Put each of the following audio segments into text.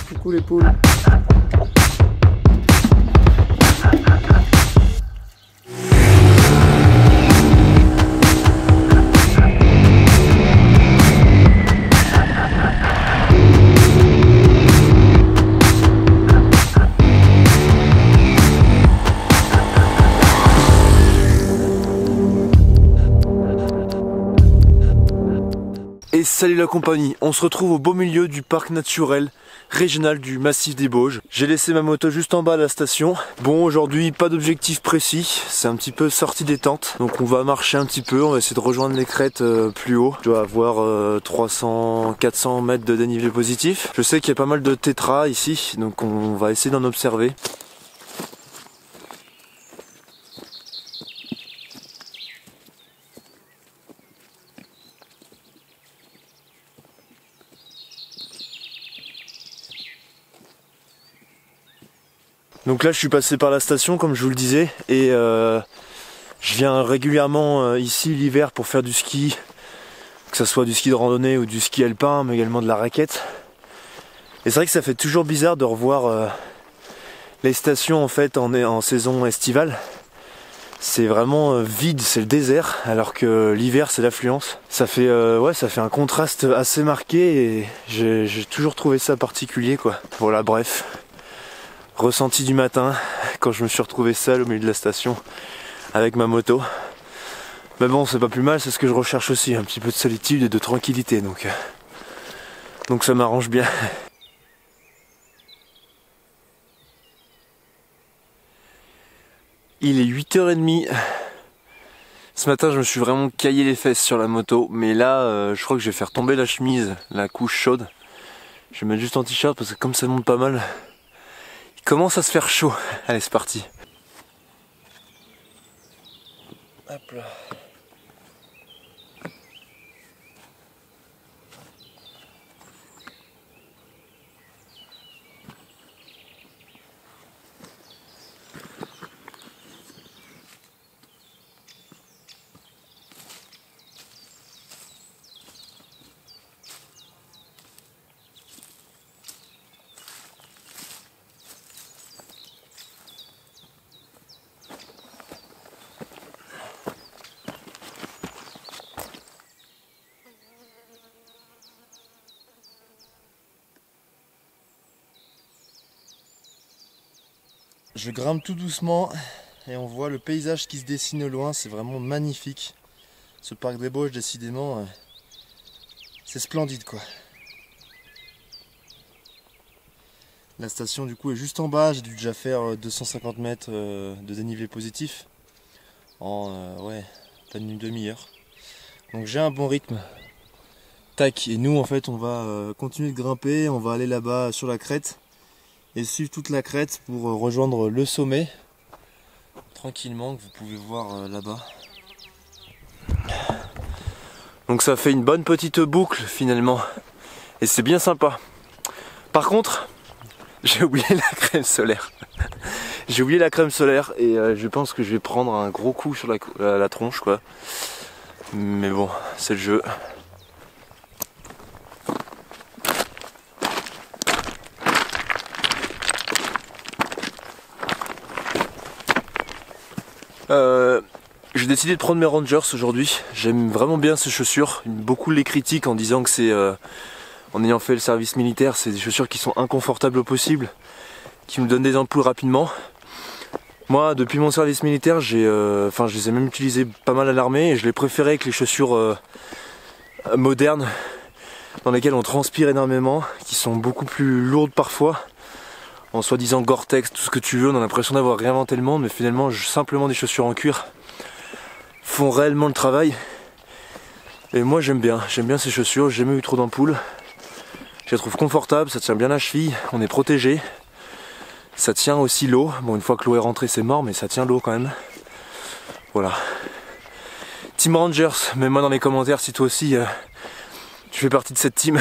Coucou les poules. Et salut la compagnie, on se retrouve au beau milieu du parc naturel régional du massif des Bauges. J'ai laissé ma moto juste en bas à la station. Bon, aujourd'hui pas d'objectif précis, c'est un petit peu sorti des tentes. Donc on va marcher un petit peu, on va essayer de rejoindre les crêtes plus haut. Je dois avoir 300-400 mètres de dénivelé positif. Je sais qu'il y a pas mal de tétras ici, donc on va essayer d'en observer. Donc là je suis passé par la station comme je vous le disais et je viens régulièrement ici l'hiver pour faire du ski, que ce soit du ski de randonnée ou du ski alpin mais également de la raquette. Et c'est vrai que ça fait toujours bizarre de revoir les stations en fait en saison estivale. C'est vraiment vide, c'est le désert alors que l'hiver c'est l'affluence. Ça fait un contraste assez marqué et j'ai toujours trouvé ça particulier quoi. Voilà bref. Ressenti du matin quand je me suis retrouvé seul au milieu de la station avec ma moto. Mais bon, c'est pas plus mal, c'est ce que je recherche aussi, un petit peu de solitude et de tranquillité, donc ça m'arrange bien. Il est 8h30. Ce matin, je me suis vraiment caillé les fesses sur la moto, mais là, je crois que je vais faire tomber la chemise, la couche chaude. Je vais mettre juste en t-shirt parce que comme ça monte pas mal, il commence à se faire chaud. Allez, c'est parti. Hop là. Je grimpe tout doucement et on voit le paysage qui se dessine au loin, c'est vraiment magnifique. Ce parc des Bauges, décidément, c'est splendide quoi. La station du coup est juste en bas, j'ai dû déjà faire 250 mètres de dénivelé positif en peine une demi-heure. Donc j'ai un bon rythme. Tac, et nous en fait on va continuer de grimper, on va aller là-bas sur la crête et suivre toute la crête pour rejoindre le sommet tranquillement, que vous pouvez voir là-bas. Donc ça fait une bonne petite boucle finalement et c'est bien sympa. Par contre, j'ai oublié la crème solaire. J'ai oublié la crème solaire et je pense que je vais prendre un gros coup sur la tronche quoi. Mais bon, c'est le jeu. J'ai décidé de prendre mes Rangers aujourd'hui. J'aime vraiment bien ces chaussures. Beaucoup les critiquent en disant que c'est, en ayant fait le service militaire, c'est des chaussures qui sont inconfortables au possible, qui me donnent des ampoules rapidement. Moi, depuis mon service militaire, je les ai même utilisées pas mal à l'armée et je les préférais avec les chaussures modernes, dans lesquelles on transpire énormément, qui sont beaucoup plus lourdes parfois. En soi-disant Gore-Tex, tout ce que tu veux, on a l'impression d'avoir réinventé le monde, mais finalement simplement des chaussures en cuir font réellement le travail. Et moi j'aime bien ces chaussures, j'ai jamais eu trop d'ampoules. Je les trouve confortables, ça tient bien la cheville, on est protégé. Ça tient aussi l'eau, bon une fois que l'eau est rentrée c'est mort, mais ça tient l'eau quand même. Voilà. Team Rangers, mets-moi dans les commentaires si toi aussi tu fais partie de cette team.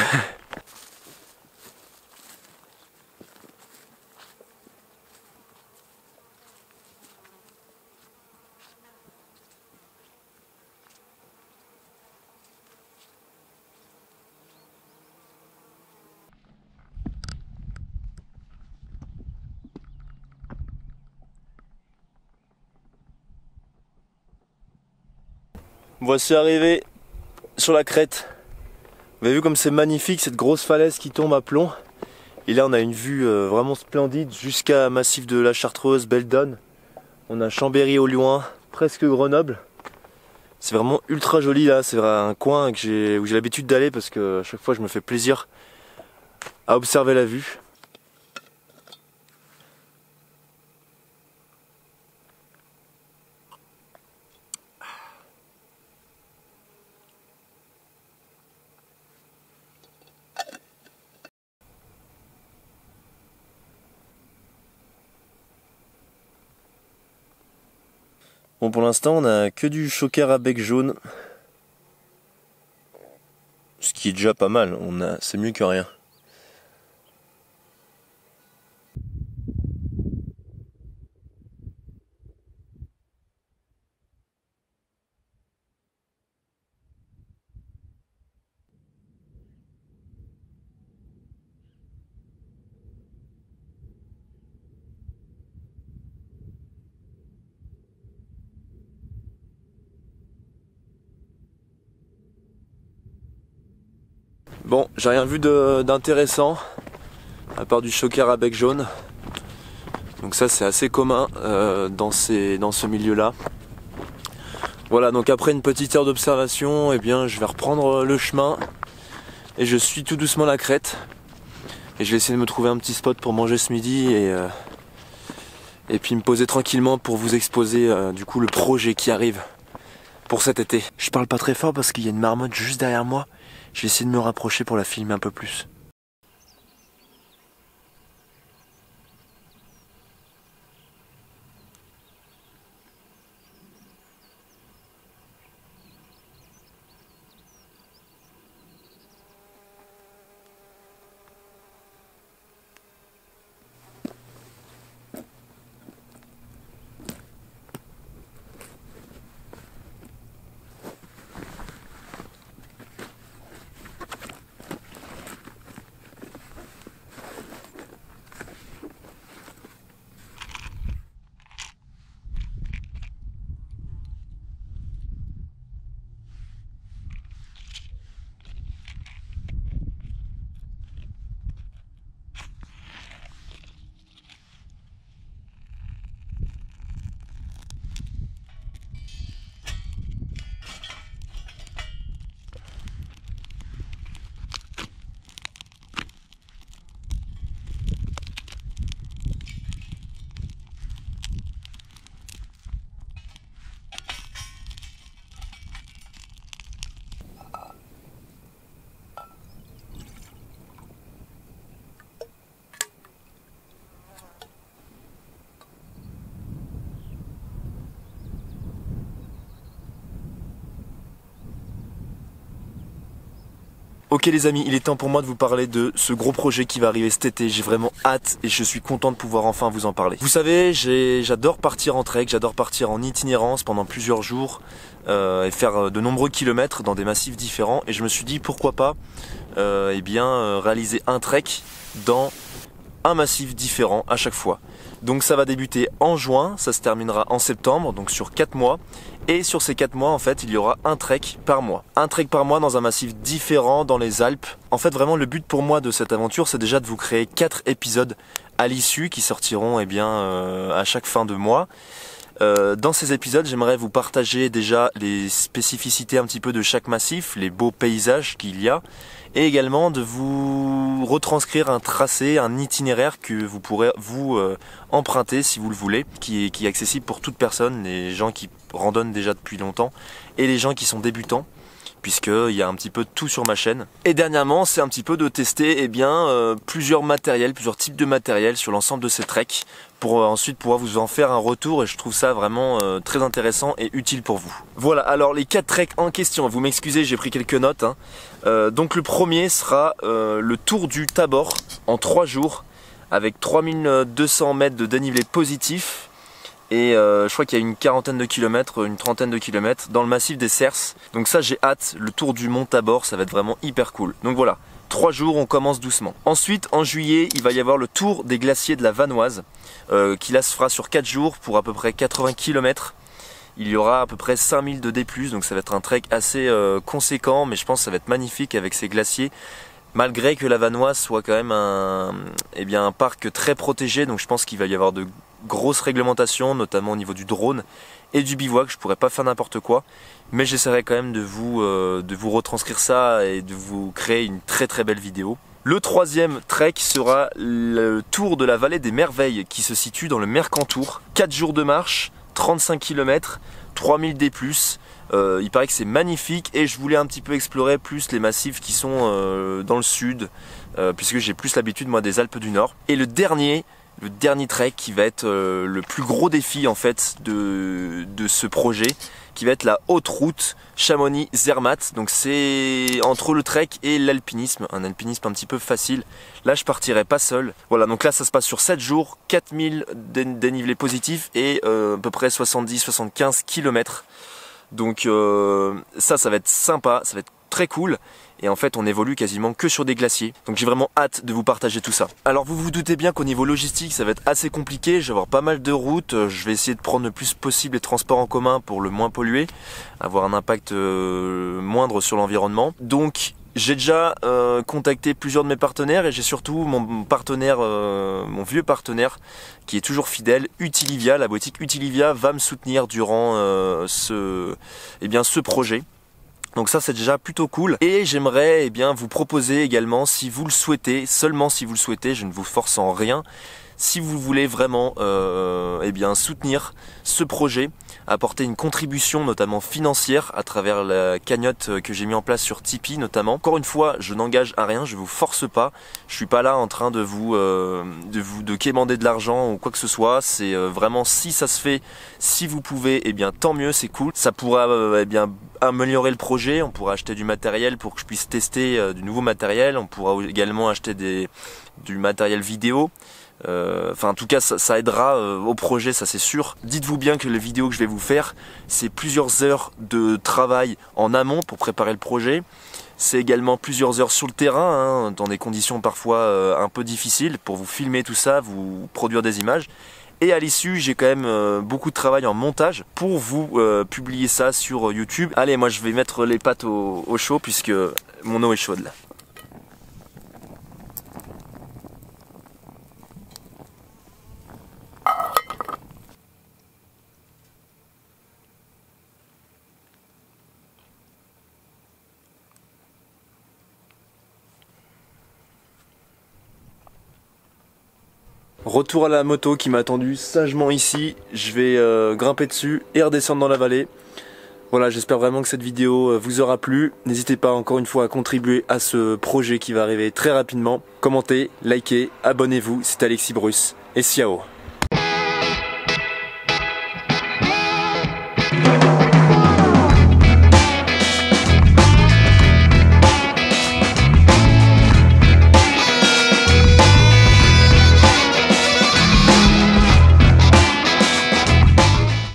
Voici arrivé sur la crête. Vous avez vu comme c'est magnifique cette grosse falaise qui tombe à plomb. Et là on a une vue vraiment splendide jusqu'à Massif de la Chartreuse, Beldonne. On a Chambéry au loin, presque Grenoble. C'est vraiment ultra joli là, c'est un coin où j'ai l'habitude d'aller parce que à chaque fois je me fais plaisir à observer la vue. Bon, pour l'instant, on a que du choker à bec jaune. Ce qui est déjà pas mal, c'est mieux que rien. Bon, j'ai rien vu d'intéressant, à part du choker à bec jaune. Donc ça c'est assez commun dans ce milieu-là. Voilà, donc après une petite heure d'observation, eh bien, je vais reprendre le chemin et je suis tout doucement la crête. Et je vais essayer de me trouver un petit spot pour manger ce midi et puis me poser tranquillement pour vous exposer du coup le projet qui arrive pour cet été. Je parle pas très fort parce qu'il y a une marmotte juste derrière moi. Je vais essayer de me rapprocher pour la filmer un peu plus. Ok les amis, il est temps pour moi de vous parler de ce gros projet qui va arriver cet été. J'ai vraiment hâte et je suis content de pouvoir enfin vous en parler. Vous savez, j'adore partir en trek, j'adore partir en itinérance pendant plusieurs jours et faire de nombreux kilomètres dans des massifs différents. Et je me suis dit pourquoi pas réaliser un trek dans un massif différent à chaque fois. Donc ça va débuter en juin, ça se terminera en septembre, donc sur 4 mois. Et sur ces 4 mois, en fait, il y aura un trek par mois. Un trek par mois dans un massif différent dans les Alpes. En fait, vraiment, le but pour moi de cette aventure, c'est déjà de vous créer 4 épisodes à l'issue qui sortiront à chaque fin de mois. Dans ces épisodes, j'aimerais vous partager déjà les spécificités un petit peu de chaque massif, les beaux paysages qu'il y a, et également de vous retranscrire un tracé, un itinéraire que vous pourrez vous emprunter si vous le voulez, qui est accessible pour toute personne, les gens qui randonnent déjà depuis longtemps et les gens qui sont débutants, puisqu'il y a un petit peu de tout sur ma chaîne. Et dernièrement, c'est un petit peu de tester plusieurs types de matériel sur l'ensemble de ces treks pour ensuite pouvoir vous en faire un retour, et je trouve ça vraiment très intéressant et utile pour vous. Voilà, alors les 4 treks en question, vous m'excusez, j'ai pris quelques notes. Donc le premier sera le tour du Tabor en 3 jours avec 3200 mètres de dénivelé positif. Et je crois qu'il y a une quarantaine de kilomètres, une trentaine de kilomètres dans le massif des Cerces. Donc ça j'ai hâte, le tour du mont Tabor, ça va être vraiment hyper cool. Donc voilà, 3 jours, on commence doucement. Ensuite, en juillet, il va y avoir le tour des glaciers de la Vanoise, qui là se fera sur 4 jours pour à peu près 80 km. il y aura à peu près 5000 de D+, donc ça va être un trek assez conséquent, mais je pense que ça va être magnifique avec ces glaciers. Malgré que la Vanoise soit quand même un parc très protégé, donc je pense qu'il va y avoir de grosses réglementations, notamment au niveau du drone et du bivouac. Je pourrais pas faire n'importe quoi, mais j'essaierai quand même de vous retranscrire ça et de vous créer une très très belle vidéo. Le troisième trek sera le tour de la vallée des Merveilles qui se situe dans le Mercantour. 4 jours de marche, 35 km, 3000 D+. Il paraît que c'est magnifique et je voulais un petit peu explorer plus les massifs qui sont dans le sud, puisque j'ai plus l'habitude moi des Alpes du Nord. Et le dernier trek qui va être le plus gros défi en fait de ce projet, qui va être la haute route Chamonix-Zermatt. Donc c'est entre le trek et l'alpinisme, un alpinisme un petit peu facile. Là je partirai pas seul. Voilà, donc là ça se passe sur 7 jours, 4000 dénivelés positifs et à peu près 70-75 km. Donc ça va être sympa, ça va être très cool. Et en fait on évolue quasiment que sur des glaciers. Donc j'ai vraiment hâte de vous partager tout ça. Alors vous vous doutez bien qu'au niveau logistique ça va être assez compliqué. Je vais avoir pas mal de routes. Je vais essayer de prendre le plus possible les transports en commun pour le moins polluer, avoir un impact moindre sur l'environnement. Donc j'ai déjà contacté plusieurs de mes partenaires et j'ai surtout mon partenaire, mon vieux partenaire qui est toujours fidèle, Utilivia. La boutique Utilivia va me soutenir durant ce projet. Donc ça c'est déjà plutôt cool et j'aimerais vous proposer également, si vous le souhaitez, seulement si vous le souhaitez, je ne vous force en rien, si vous voulez vraiment soutenir ce projet, apporter une contribution notamment financière à travers la cagnotte que j'ai mis en place sur Tipeee notamment. Encore une fois, je n'engage à rien, je vous force pas, je suis pas là en train de quémander de l'argent ou quoi que ce soit. C'est vraiment si ça se fait, si vous pouvez, tant mieux, c'est cool. Ça pourra améliorer le projet, on pourra acheter du matériel pour que je puisse tester du nouveau matériel, on pourra également acheter du matériel vidéo. En tout cas ça aidera au projet, ça c'est sûr. Dites-vous bien que les vidéos que je vais vous faire, c'est plusieurs heures de travail en amont pour préparer le projet. C'est également plusieurs heures sur le terrain, dans des conditions parfois un peu difficiles, pour vous filmer tout ça, vous produire des images. Et à l'issue, j'ai quand même beaucoup de travail en montage pour vous publier ça sur YouTube. Allez, moi je vais mettre les pattes au chaud puisque mon eau est chaude là. Retour à la moto qui m'a attendu sagement ici. Je vais grimper dessus et redescendre dans la vallée. Voilà, j'espère vraiment que cette vidéo vous aura plu. N'hésitez pas encore une fois à contribuer à ce projet qui va arriver très rapidement. Commentez, likez, abonnez-vous, c'était Alexis Bruce et ciao.